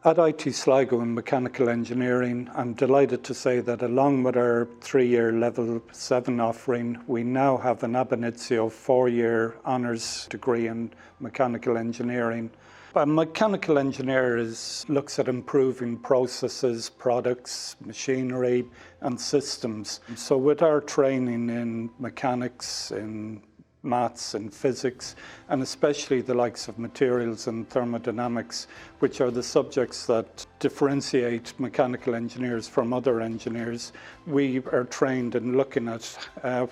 At ATU Sligo in mechanical engineering, I'm delighted to say that along with our 3-year level 7 offering, we now have an ab initio 4-year honours degree in mechanical engineering. A mechanical engineer looks at improving processes, products, machinery and systems. So with our training in mechanics, in maths and physics, and especially the likes of materials and thermodynamics, which are the subjects that differentiate mechanical engineers from other engineers. We are trained in looking at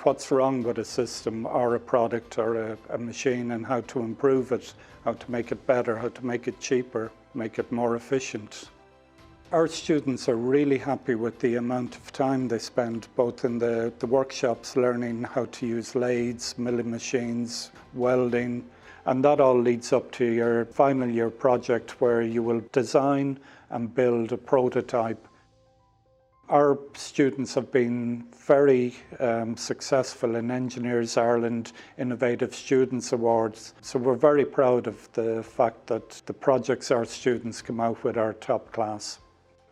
what's wrong with a system or a product or a machine and how to improve it, how to make it better, how to make it cheaper, make it more efficient. Our students are really happy with the amount of time they spend both in the workshops learning how to use lathes, milling machines, welding, and that all leads up to your final year project where you will design and build a prototype. Our students have been very successful in Engineers Ireland Innovative Students Awards, so we're very proud of the fact that the projects our students come out with are top class.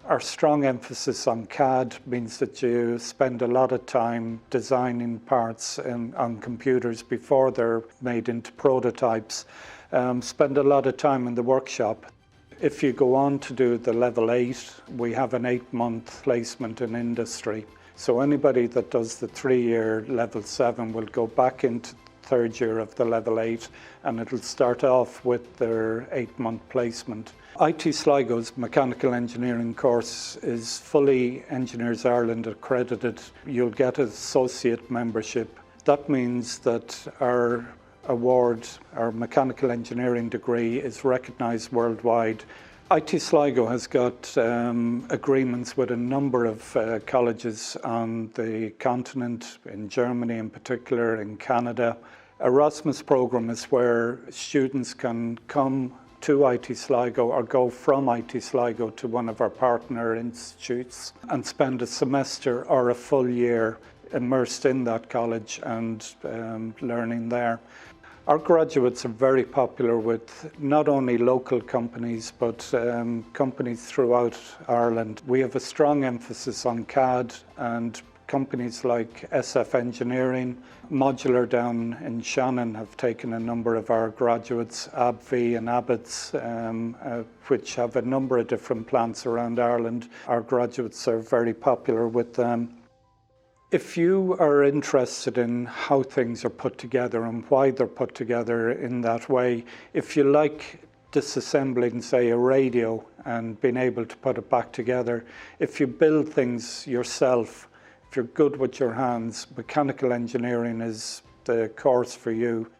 Our strong emphasis on CAD means that you spend a lot of time designing parts on computers before they're made into prototypes. Spend a lot of time in the workshop. If you go on to do the level 8, we have an 8-month placement in industry. So anybody that does the 3-year level 7 will go back into third year of the level 8 and it'll start off with their 8-month placement. ATU Sligo's mechanical engineering course is fully Engineers Ireland accredited. You'll get an associate membership. That means that our award, our mechanical engineering degree, is recognised worldwide. ATU Sligo has got agreements with a number of colleges on the continent, in Germany in particular, in Canada. Erasmus programme is where students can come to ATU Sligo or go from ATU Sligo to one of our partner institutes and spend a semester or a full year immersed in that college and learning there. Our graduates are very popular with not only local companies but companies throughout Ireland. We have a strong emphasis on CAD, and companies like SF Engineering, Modular down in Shannon have taken a number of our graduates, AbbVie and Abbott's, which have a number of different plants around Ireland. Our graduates are very popular with them. If you are interested in how things are put together and why they're put together in that way, if you like disassembling, say, a radio and being able to put it back together, if you build things yourself, if you're good with your hands, mechanical engineering is the course for you.